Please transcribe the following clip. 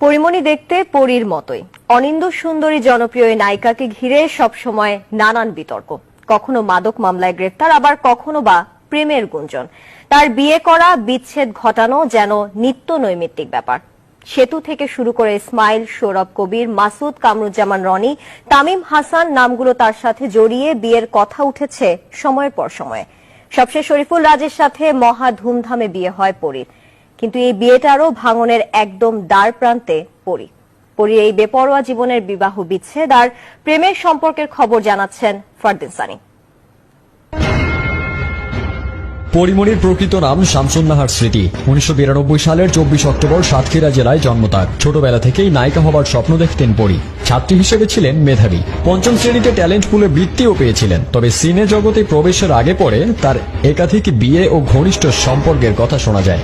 পরিমণি দেখতে পরীর মতোই। অনিন্দ্য সুন্দরী জনপ্রিয় এই নায়িকাকে ঘিরে সবসময় নানান বিতর্ক, কখনো মাদক মামলায় গ্রেফতার, আবার কখনো বা প্রেমের গুঞ্জন। তার বিয়ে করা, বিচ্ছেদ ঘটানো যেন নিত্য নৈমিত্তিক ব্যাপার। সেতু থেকে শুরু করে ইসমাইল, সৌরভ কবির, মাসুদ, কামরুজ্জামান রনি, তামিম হাসান নামগুলো তার সাথে জড়িয়ে বিয়ের কথা উঠেছে সময়ের পর সময়ে। সবশেষ শরীফুল রাজের সাথে মহা ধুমধামে বিয়ে হয় পরীর। কিন্তু এই বিয়েটারও ভাঙনের একদম দ্বার প্রান্তে পরীর এই বেপরোয়া জীবনের বিবাহ বিচ্ছেদ আর প্রেমের সম্পর্কের খবর জানাচ্ছেন ফারদিন সানি। পরিমণির প্রকৃত নাম শামসুন নাহার স্মৃতি। 1992 সালের 24 অক্টোবর সাতক্ষীরা জেলায় জন্ম তার। ছোটবেলা থেকেই নায়িকা হবার স্বপ্ন দেখতেন পরী। ছাত্রী হিসেবে ছিলেন মেধাবী। পঞ্চম শ্রেণীতে ট্যালেন্ট পুলে বৃত্তিও পেয়েছিলেন। তবে সিনে জগতে প্রবেশের আগে পরে তার একাধিক বিয়ে ও ঘনিষ্ঠ সম্পর্কের কথা শোনা যায়।